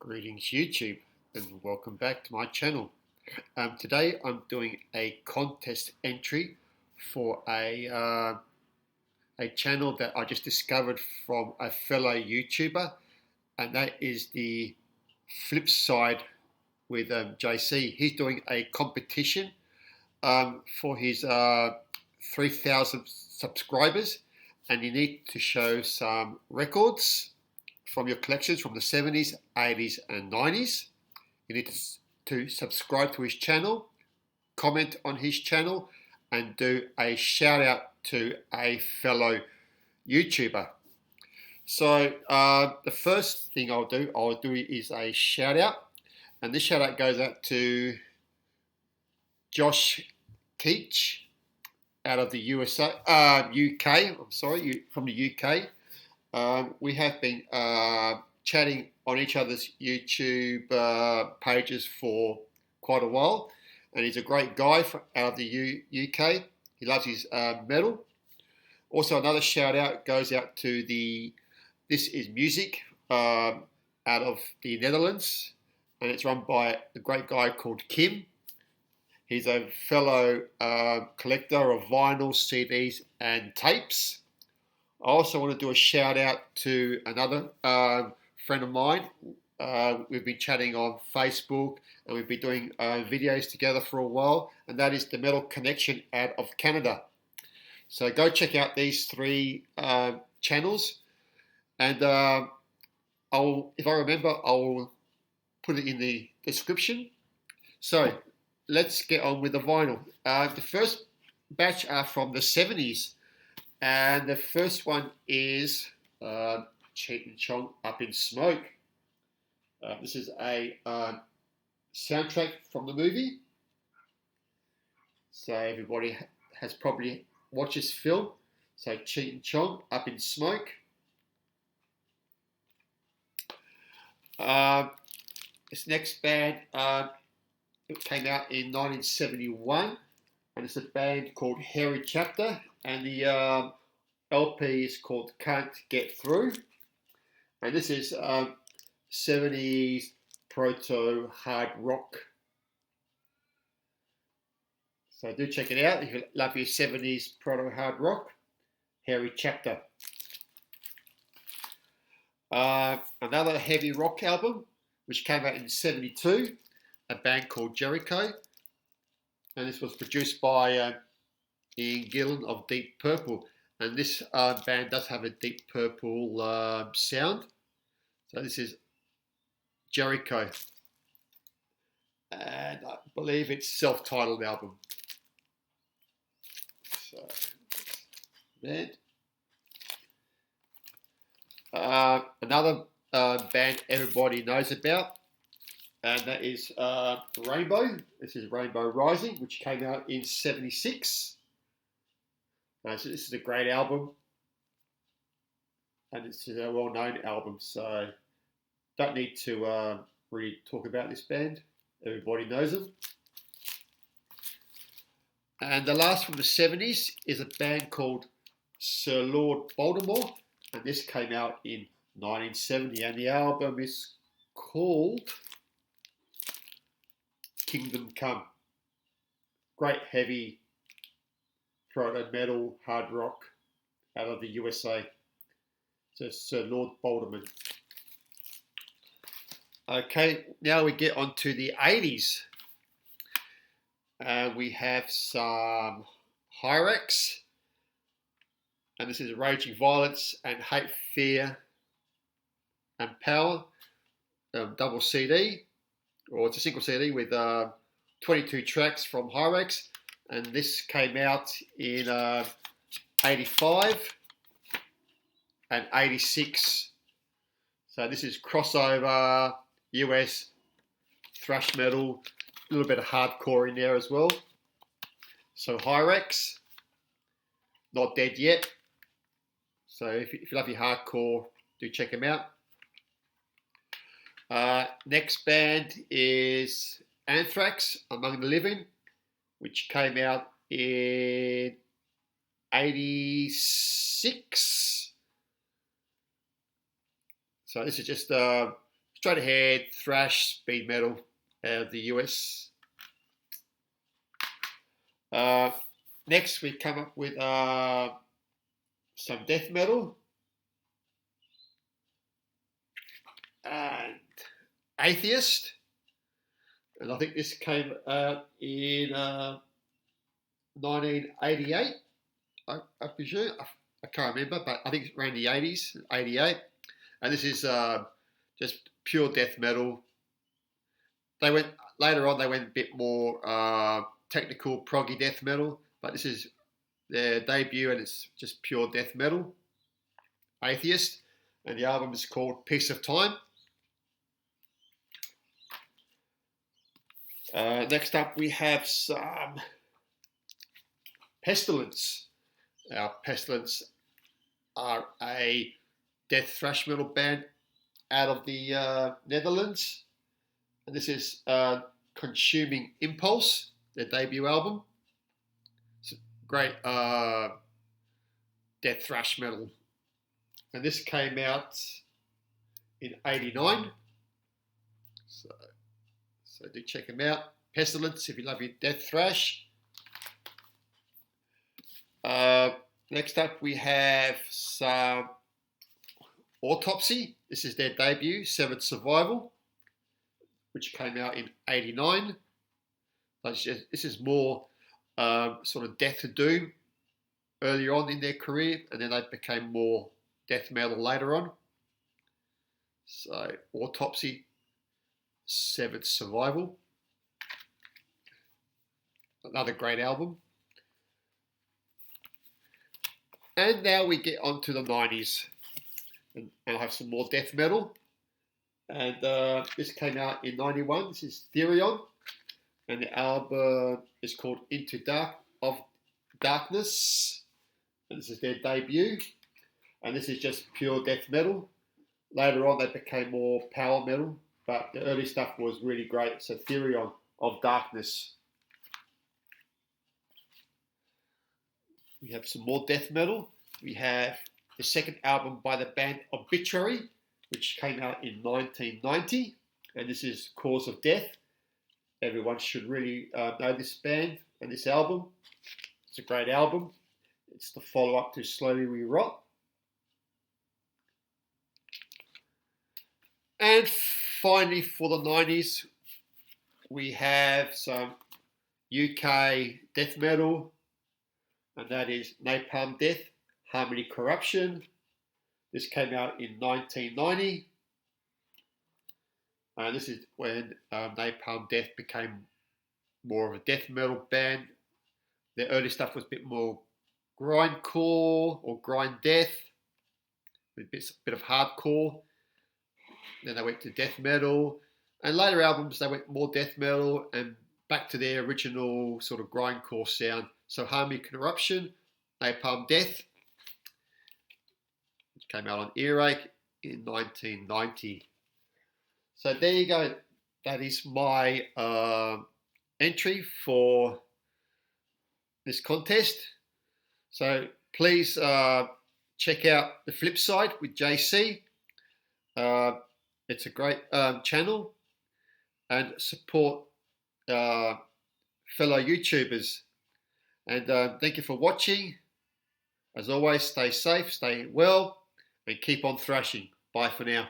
Greetings YouTube and welcome back to my channel. Today I'm doing a contest entry for a channel that I just discovered from a fellow YouTuber, and that is the Flip Side with JC. He's doing a competition for his 3,000 subscribers, and you need to show some records from your collections from the 70s, 80s and 90s. You need to subscribe to his channel, comment on his channel, and do a shout out to a fellow YouTuber. So the first thing I'll do is a shout out, and this shout out goes out to Josh Keech out of the UK. I'm sorry, from the UK. We have been chatting on each other's YouTube pages for quite a while, and he's a great guy out of the UK. He loves his metal. Also, another shout out goes out to the This Is Music out of the Netherlands, and it's run by a great guy called Kim. He's a fellow collector of vinyl, CDs and tapes. I also want to do a shout out to another friend of mine. We've been chatting on Facebook and we've been doing videos together for a while, and that is the Metal Connection out of Canada. So go check out these three channels, and if I remember, I'll put it in the description. So let's get on with the vinyl. The first batch are from the 70s. And the first one is Cheech and Chong, Up in Smoke. This is a soundtrack from the movie. So everybody has probably watched this film. So Cheech and Chong, Up in Smoke. This next band, it came out in 1971. And it's a band called Hairy Chapter, and the LP is called Can't Get Through. And this is 70s proto hard rock. So do check it out if you love your 70s proto hard rock. Hairy Chapter. Another heavy rock album which came out in 72, a band called Jericho. And this was produced by Ian Gillan of Deep Purple. And this band does have a Deep Purple sound. So this is Jericho. And I believe it's self-titled album. So, band. Another band everybody knows about, and that is Rainbow. This is Rainbow Rising, which came out in 76. So this is a great album, and it's a well-known album, so don't need to really talk about this band. Everybody knows them. And the last from the 70s is a band called Sir Lord Baltimore, and this came out in 1970, and the album is called Kingdom Come. Great heavy proto metal hard rock out of the USA. So Sir Lord Baltimore. Okay, now we get on to the 80s. We have some Anthrax, and this is Raging Violence and Hate, Fear and Power, double CD. Or it's a single CD with 22 tracks from Anthrax, and this came out in 85 and 86. So this is crossover US thrash metal, a little bit of hardcore in there as well. So Anthrax, Not Dead Yet. So if you love your hardcore, do check them out. Next band is Anthrax, Among the Living, which came out in 86. So this is just straight ahead, thrash, speed metal out of the US. Next, we come up with some death metal and Atheist, and I think this came out in 1988. I presume. I can't remember, but I think it's around the 80s, 88. And this is just pure death metal. They went later on. They went a bit more technical, proggy death metal, but this is their debut, and it's just pure death metal. Atheist, and the album is called Peace of Time. Next up, we have some Pestilence. Pestilence are a death thrash metal band out of the Netherlands. And this is Consuming Impulse, their debut album. It's a great death thrash metal. And this came out in 89. So do check them out. Pestilence, if you love your death thrash. Next up, we have some Autopsy. This is their debut, Severed Survival, which came out in 89. This is more sort of death to doom earlier on in their career, and then they became more death metal later on. So Autopsy, Severed Survival. Another great album. And now we get on to the 90s. And I'll have some more death metal. And this came out in 91. This is Therion. And the album is called Into Darkness. And this is their debut. And this is just pure death metal. Later on, they became more power metal. But the early stuff was really great. So Therion of Darkness. We have some more death metal. We have the second album by the band Obituary, which came out in 1990. And this is Cause of Death. Everyone should really know this band and this album. It's a great album. It's the follow-up to Slowly We Rot. And finally, for the 90s, we have some UK death metal, and that is Napalm Death, Harmony Corruption. This came out in 1990. And this is when Napalm Death became more of a death metal band. Their early stuff was a bit more grindcore or grind death, with a bit of hardcore. Then they went to death metal, and later albums they went more death metal and back to their original sort of grindcore sound. So Harmony Corruption, Napalm Death, which came out on Earache in 1990. So there you go. That is my entry for this contest. So please check out the flip side with JC. It's a great channel, and support fellow YouTubers. And thank you for watching. As always, stay safe, stay well, and keep on thrashing. Bye for now.